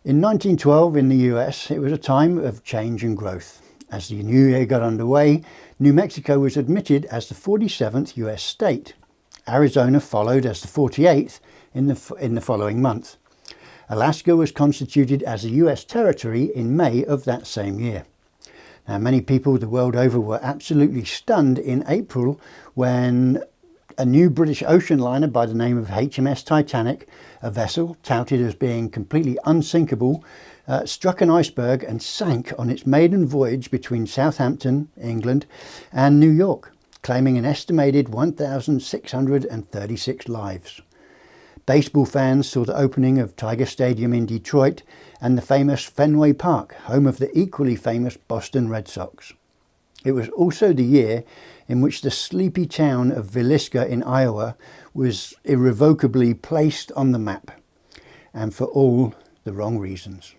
In 1912 in the US, it was a time of change and growth. As the new year got underway, New Mexico was admitted as the 47th US state. Arizona followed as the 48th in the following month. Alaska was constituted as a US territory in May of that same year. Now, many people the world over were absolutely stunned in April when a new British ocean liner by the name of HMS Titanic, a vessel touted as being completely unsinkable, struck an iceberg and sank on its maiden voyage between Southampton, England, and New York, claiming an estimated 1,636 lives. Baseball fans saw the opening of Tiger Stadium in Detroit and the famous Fenway Park, home of the equally famous Boston Red Sox. It was also the year in which the sleepy town of Villisca in Iowa was irrevocably placed on the map, and for all the wrong reasons.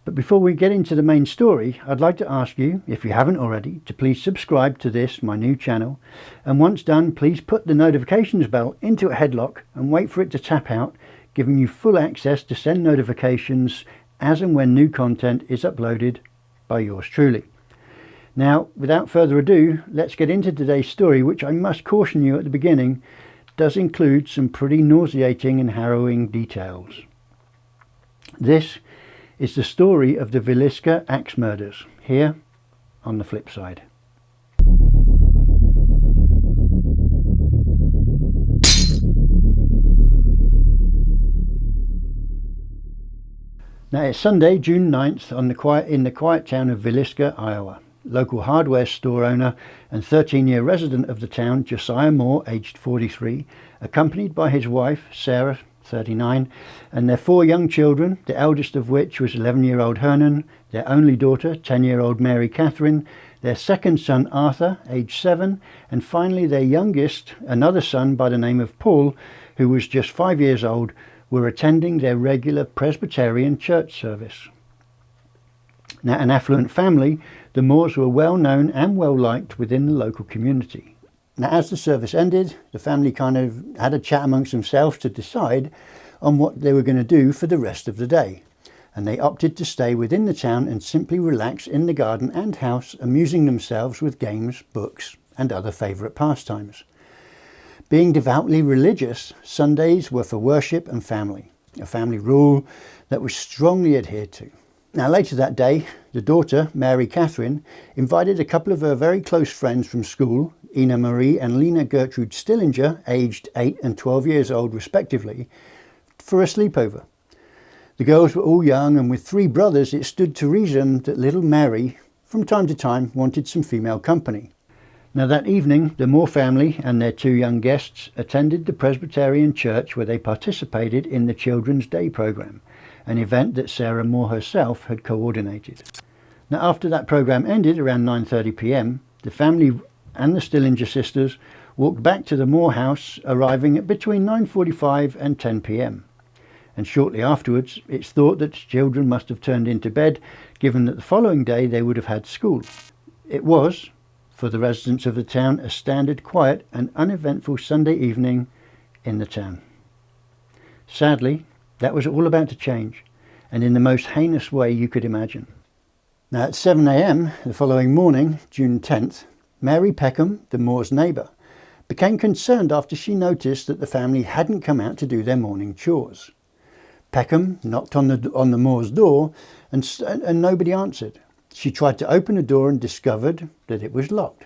But before we get into the main story, I'd like to ask you, if you haven't already, to please subscribe to this, my new channel, and once done, please put the notifications bell into a headlock and wait for it to tap out, giving you full access to send notifications as and when new content is uploaded by yours truly. Now, without further ado, let's get into today's story, which I must caution you at the beginning, does include some pretty nauseating and harrowing details. This is the story of the Villisca Axe Murders, here on the flip side. Now, it's Sunday, June 9th, in the quiet town of Villisca, Iowa. Local hardware store owner and 13-year resident of the town, Josiah Moore, aged 43, accompanied by his wife, Sarah, 39, and their 4 young children, the eldest of which was 11-year-old Hernan, their only daughter, 10-year-old Mary Catherine, their second son, Arthur, aged 7, and finally their youngest, another son by the name of Paul, who was just 5 years old, were attending their regular Presbyterian church service. Now, an affluent family, the Moores were well known and well liked within the local community. Now, as the service ended, the family kind of had a chat amongst themselves to decide on what they were going to do for the rest of the day. And they opted to stay within the town and simply relax in the garden and house, amusing themselves with games, books, and other favourite pastimes. Being devoutly religious, Sundays were for worship and family, a family rule that was strongly adhered to. Now, later that day, the daughter, Mary Catherine, invited a couple of her very close friends from school, Ina Marie and Lena Gertrude Stillinger, aged 8 and 12 years old respectively, for a sleepover. The girls were all young, and with 3 brothers, it stood to reason that little Mary, from time to time, wanted some female company. Now, that evening, the Moore family and their 2 young guests attended the Presbyterian church where they participated in the Children's Day program, an event that Sarah Moore herself had coordinated. Now, after that program ended around 9:30 p.m, the family and the Stillinger sisters walked back to the Moore house, arriving at between 9:45 and 10 p.m. And shortly afterwards, it's thought that the children must have turned into bed, given that the following day they would have had school. It was, for the residents of the town, a standard, quiet and uneventful Sunday evening in the town. Sadly, that was all about to change, and in the most heinous way you could imagine. Now, at 7 a.m. the following morning, June 10th, Mary Peckham, the Moore's neighbour, became concerned after she noticed that the family hadn't come out to do their morning chores. Peckham knocked on the Moore's door and nobody answered. She tried to open the door and discovered that it was locked.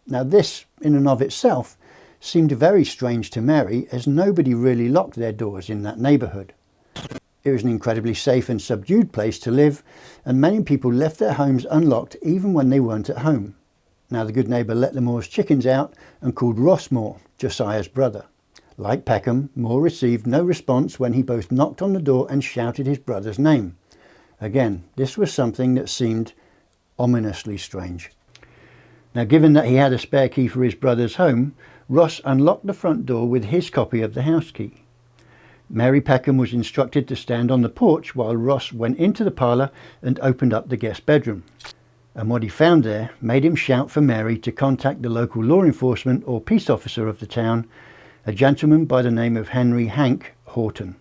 Now, this in and of itself seemed very strange to Mary, as nobody really locked their doors in that neighbourhood. It was an incredibly safe and subdued place to live, and many people left their homes unlocked even when they weren't at home. Now, the good neighbour let the Moore's chickens out and called Ross Moore, Josiah's brother. Like Peckham, Moore received no response when he both knocked on the door and shouted his brother's name. Again, this was something that seemed ominously strange. Now, given that he had a spare key for his brother's home, Ross unlocked the front door with his copy of the house key. Mary Peckham was instructed to stand on the porch while Ross went into the parlour and opened up the guest bedroom. And what he found there made him shout for Mary to contact the local law enforcement or peace officer of the town, a gentleman by the name of Henry Hank Horton.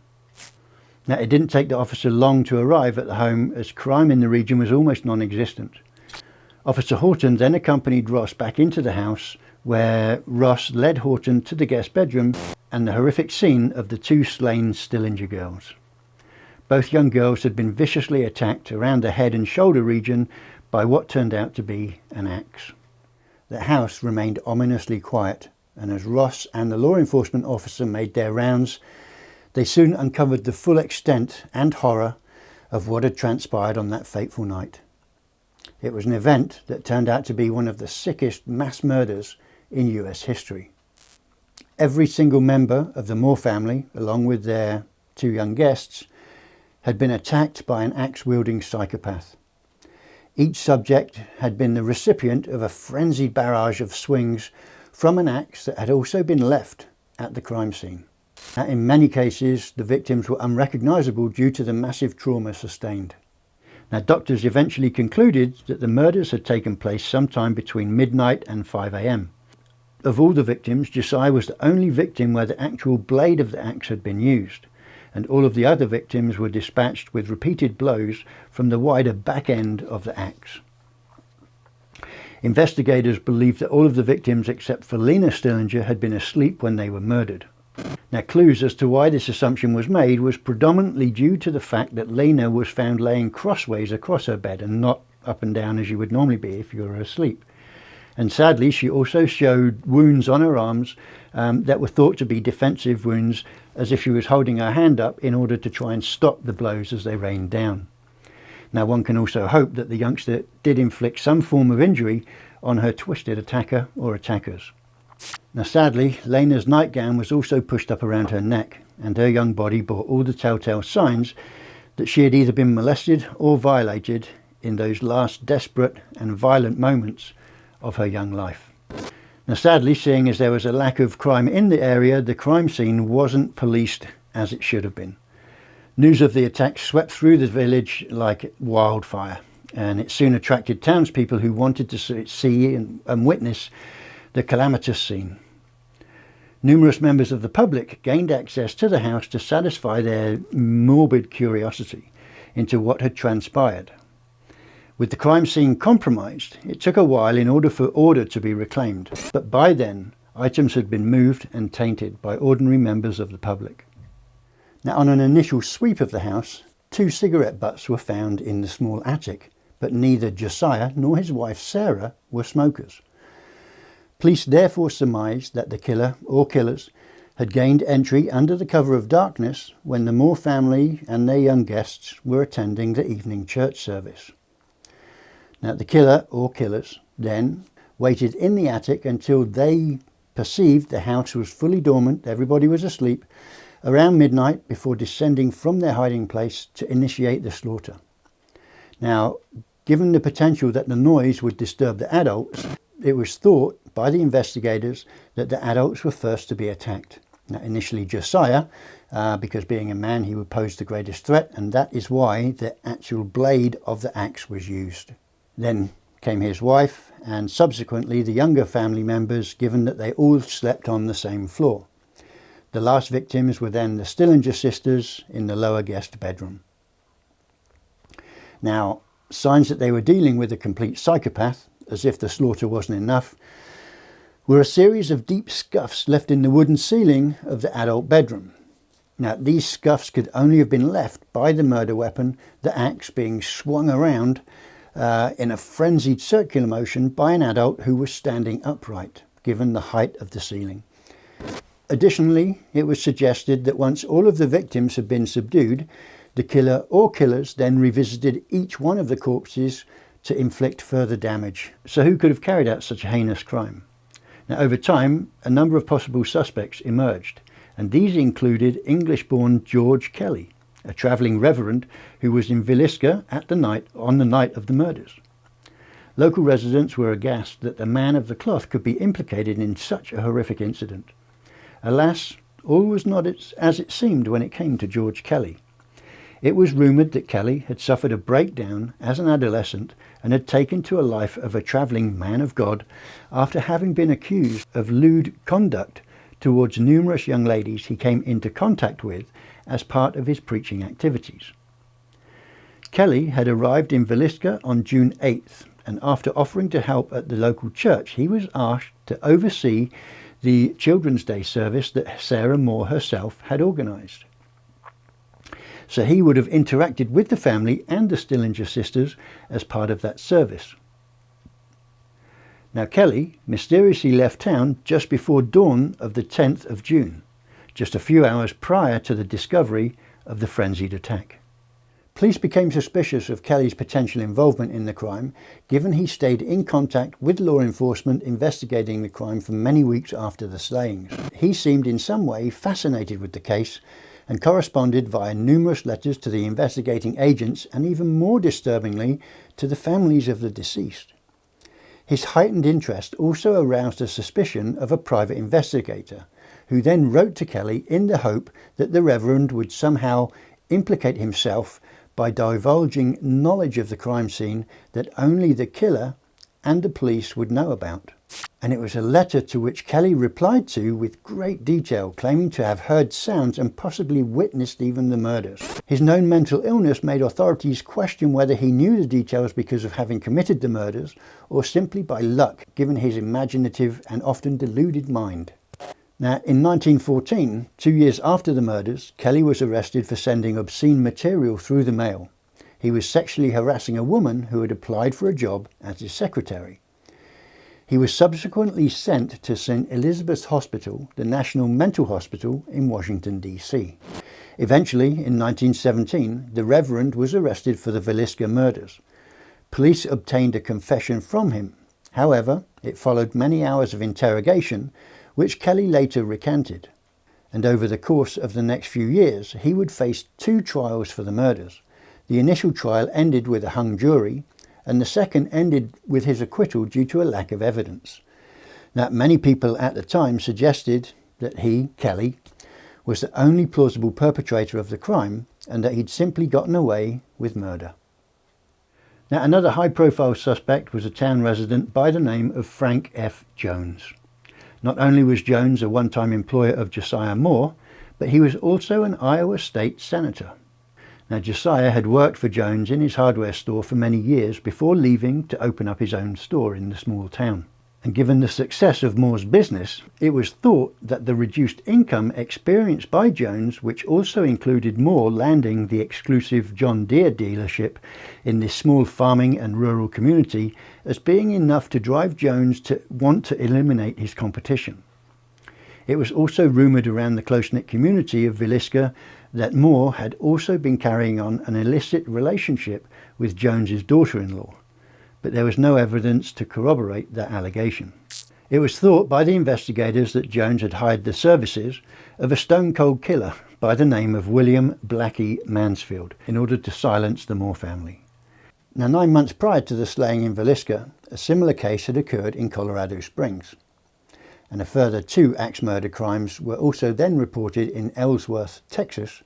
Now, it didn't take the officer long to arrive at the home, as crime in the region was almost non-existent. Officer Horton then accompanied Ross back into the house, where Ross led Horton to the guest bedroom and the horrific scene of the two slain Stillinger girls. Both young girls had been viciously attacked around the head and shoulder region by what turned out to be an axe. The house remained ominously quiet, and as Ross and the law enforcement officer made their rounds, they soon uncovered the full extent and horror of what had transpired on that fateful night. It was an event that turned out to be one of the sickest mass murders in US history. Every single member of the Moore family, along with their two young guests, had been attacked by an axe-wielding psychopath. Each subject had been the recipient of a frenzied barrage of swings from an axe that had also been left at the crime scene. In many cases, the victims were unrecognisable due to the massive trauma sustained. Now, doctors eventually concluded that the murders had taken place sometime between midnight and 5 a.m. Of all the victims, Josiah was the only victim where the actual blade of the axe had been used, and all of the other victims were dispatched with repeated blows from the wider back end of the axe. Investigators believed that all of the victims except for Lena Stillinger had been asleep when they were murdered. Now, clues as to why this assumption was made was predominantly due to the fact that Lena was found laying crossways across her bed and not up and down as you would normally be if you were asleep. And sadly, she also showed wounds on her arms that were thought to be defensive wounds, as if she was holding her hand up in order to try and stop the blows as they rained down. Now, one can also hope that the youngster did inflict some form of injury on her twisted attacker or attackers. Now, sadly, Lena's nightgown was also pushed up around her neck, and her young body bore all the telltale signs that she had either been molested or violated in those last desperate and violent moments of her young life. Now, sadly, seeing as there was a lack of crime in the area, the crime scene wasn't policed as it should have been. News of the attack swept through the village like wildfire, and it soon attracted townspeople who wanted to see and witness the calamitous scene. Numerous members of the public gained access to the house to satisfy their morbid curiosity into what had transpired. With the crime scene compromised, it took a while in order for order to be reclaimed, but by then items had been moved and tainted by ordinary members of the public. Now, on an initial sweep of the house, 2 cigarette butts were found in the small attic, but neither Josiah nor his wife Sarah were smokers. Police therefore surmised that the killer or killers had gained entry under the cover of darkness when the Moore family and their young guests were attending the evening church service. Now, the killer or killers then waited in the attic until they perceived the house was fully dormant, everybody was asleep, around midnight, before descending from their hiding place to initiate the slaughter. Now, given the potential that the noise would disturb the adults, it was thought by the investigators that the adults were first to be attacked. Now, initially Josiah, because being a man he would pose the greatest threat, and that is why the actual blade of the axe was used. Then came his wife, and subsequently the younger family members, given that they all slept on the same floor. The last victims were then the Stillinger sisters in the lower guest bedroom. Now, signs that they were dealing with a complete psychopath, as if the slaughter wasn't enough, were a series of deep scuffs left in the wooden ceiling of the adult bedroom. Now, these scuffs could only have been left by the murder weapon, the axe, being swung around in a frenzied circular motion by an adult who was standing upright, given the height of the ceiling. Additionally, it was suggested that once all of the victims had been subdued, the killer or killers then revisited each one of the corpses to inflict further damage. So who could have carried out such a heinous crime? Now, over time, a number of possible suspects emerged, and these included English-born George Kelly, a travelling reverend who was in Villisca on the night of the murders. Local residents were aghast that the man of the cloth could be implicated in such a horrific incident. Alas, all was not as it seemed when it came to George Kelly. It was rumoured that Kelly had suffered a breakdown as an adolescent and had taken to a life of a travelling man of God after having been accused of lewd conduct towards numerous young ladies he came into contact with as part of his preaching activities. Kelly had arrived in Villisca on June 8th, and after offering to help at the local church, he was asked to oversee the Children's Day service that Sarah Moore herself had organised. So he would have interacted with the family and the Stillinger sisters as part of that service. Now Kelly mysteriously left town just before dawn of the 10th of June, just a few hours prior to the discovery of the frenzied attack. Police became suspicious of Kelly's potential involvement in the crime, given he stayed in contact with law enforcement investigating the crime for many weeks after the slayings. He seemed in some way fascinated with the case and corresponded via numerous letters to the investigating agents and, even more disturbingly, to the families of the deceased. His heightened interest also aroused a suspicion of a private investigator, who then wrote to Kelly in the hope that the Reverend would somehow implicate himself by divulging knowledge of the crime scene that only the killer and the police would know about. And it was a letter to which Kelly replied to with great detail, claiming to have heard sounds and possibly witnessed even the murders. His known mental illness made authorities question whether he knew the details because of having committed the murders, or simply by luck, given his imaginative and often deluded mind. Now, in 1914, 2 years after the murders, Kelly was arrested for sending obscene material through the mail. He was sexually harassing a woman who had applied for a job as his secretary. He was subsequently sent to St. Elizabeth's Hospital, the National Mental Hospital in Washington, D.C. Eventually, in 1917, the Reverend was arrested for the Villisca murders. Police obtained a confession from him. However, it followed many hours of interrogation, which Kelly later recanted. And over the course of the next few years, he would face 2 trials for the murders. The initial trial ended with a hung jury, and the second ended with his acquittal due to a lack of evidence. Now, many people at the time suggested that he, Kelly, was the only plausible perpetrator of the crime and that he'd simply gotten away with murder. Now, another high-profile suspect was a town resident by the name of Frank F. Jones. Not only was Jones a one-time employer of Josiah Moore, but he was also an Iowa State Senator. Now, Josiah had worked for Jones in his hardware store for many years before leaving to open up his own store in the small town. And given the success of Moore's business, it was thought that the reduced income experienced by Jones, which also included Moore landing the exclusive John Deere dealership in this small farming and rural community, as being enough to drive Jones to want to eliminate his competition. It was also rumoured around the close-knit community of Villisca that Moore had also been carrying on an illicit relationship with Jones's daughter-in-law, but there was no evidence to corroborate that allegation. It was thought by the investigators that Jones had hired the services of a stone-cold killer by the name of William Blackie Mansfield in order to silence the Moore family. Now, 9 months prior to the slaying in Villisca, a similar case had occurred in Colorado Springs, and a further 2 axe murder crimes were also then reported in Ellsworth, Texas,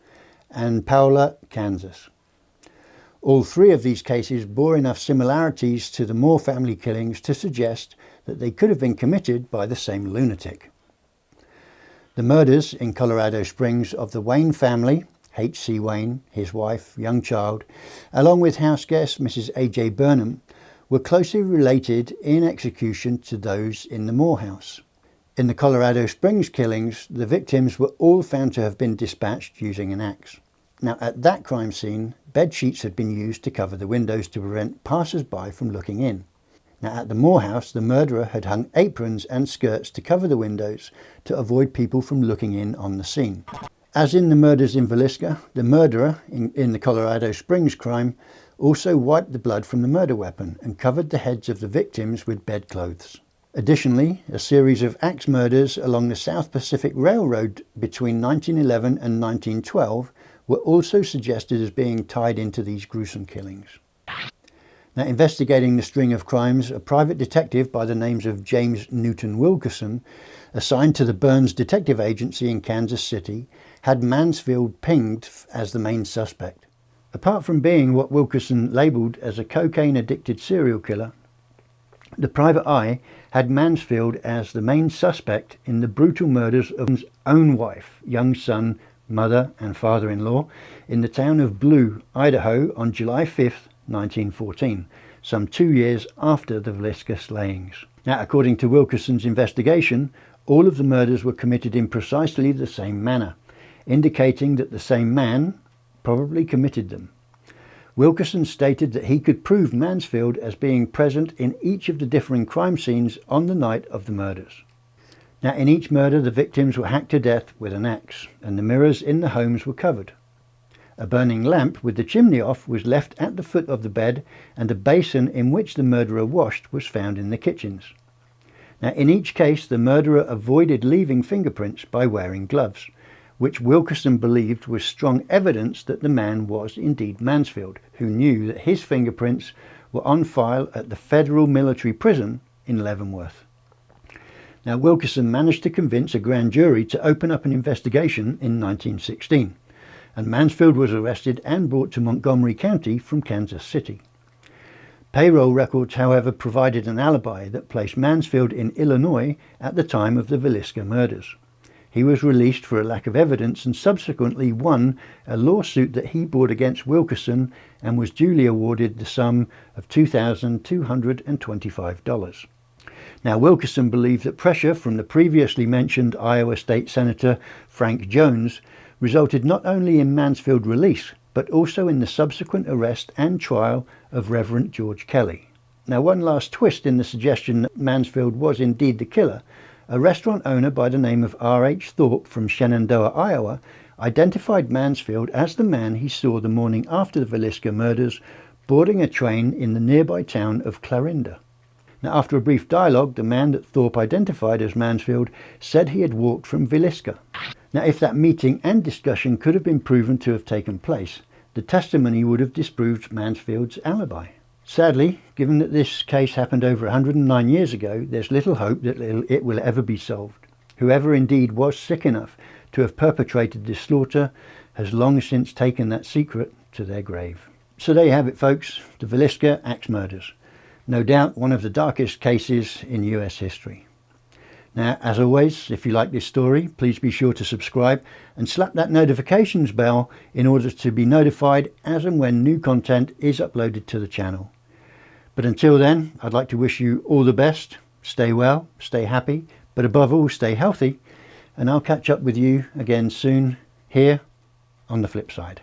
and Paola, Kansas. All 3 of these cases bore enough similarities to the Moore family killings to suggest that they could have been committed by the same lunatic. The murders in Colorado Springs of the Wayne family, H.C. Wayne, his wife, young child, along with house guest Mrs. A.J. Burnham, were closely related in execution to those in the Moore house. In the Colorado Springs killings, the victims were all found to have been dispatched using an axe. Now, at that crime scene, bed sheets had been used to cover the windows to prevent passers-by from looking in. Now, at the Moore house, the murderer had hung aprons and skirts to cover the windows to avoid people from looking in on the scene. As in the murders in Villisca, the murderer in the Colorado Springs crime also wiped the blood from the murder weapon and covered the heads of the victims with bedclothes. Additionally, a series of axe murders along the South Pacific Railroad between 1911 and 1912 were also suggested as being tied into these gruesome killings. Now, investigating the string of crimes, a private detective by the names of James Newton Wilkerson, assigned to the Burns Detective Agency in Kansas City, had Mansfield pinged as the main suspect. Apart from being what Wilkerson labelled as a cocaine-addicted serial killer, the private eye had Mansfield as the main suspect in the brutal murders of his own wife, young son mother and father-in-law, in the town of Blue, Idaho on July 5th, 1914, some 2 years after the Villisca slayings. Now, according to Wilkerson's investigation, all of the murders were committed in precisely the same manner, indicating that the same man probably committed them. Wilkerson stated that he could prove Mansfield as being present in each of the differing crime scenes on the night of the murders. Now, in each murder, the victims were hacked to death with an axe, and the mirrors in the homes were covered. A burning lamp with the chimney off was left at the foot of the bed, and a basin in which the murderer washed was found in the kitchens. Now, in each case, the murderer avoided leaving fingerprints by wearing gloves, which Wilkerson believed was strong evidence that the man was indeed Mansfield, who knew that his fingerprints were on file at the federal military prison in Leavenworth. Now, Wilkerson managed to convince a grand jury to open up an investigation in 1916, and Mansfield was arrested and brought to Montgomery County from Kansas City. Payroll records, however, provided an alibi that placed Mansfield in Illinois at the time of the Villisca murders. He was released for a lack of evidence and subsequently won a lawsuit that he brought against Wilkerson and was duly awarded the sum of $2,225. Now, Wilkerson believed that pressure from the previously mentioned Iowa State Senator Frank Jones resulted not only in Mansfield's release, but also in the subsequent arrest and trial of Reverend George Kelly. Now, one last twist in the suggestion that Mansfield was indeed the killer. A restaurant owner by the name of R.H. Thorpe from Shenandoah, Iowa, identified Mansfield as the man he saw the morning after the Villisca murders boarding a train in the nearby town of Clarinda. Now, after a brief dialogue, the man that Thorpe identified as Mansfield said he had walked from Villisca. Now, if that meeting and discussion could have been proven to have taken place, the testimony would have disproved Mansfield's alibi. Sadly, given that this case happened over 109 years ago, there's little hope that it will ever be solved. Whoever indeed was sick enough to have perpetrated this slaughter has long since taken that secret to their grave. So there you have it, folks, the Villisca Axe Murders. No doubt one of the darkest cases in US history. Now, as always, if you like this story, please be sure to subscribe and slap that notifications bell in order to be notified as and when new content is uploaded to the channel. But until then, I'd like to wish you all the best. Stay well, stay happy, but above all, stay healthy. And I'll catch up with you again soon here on the flip side.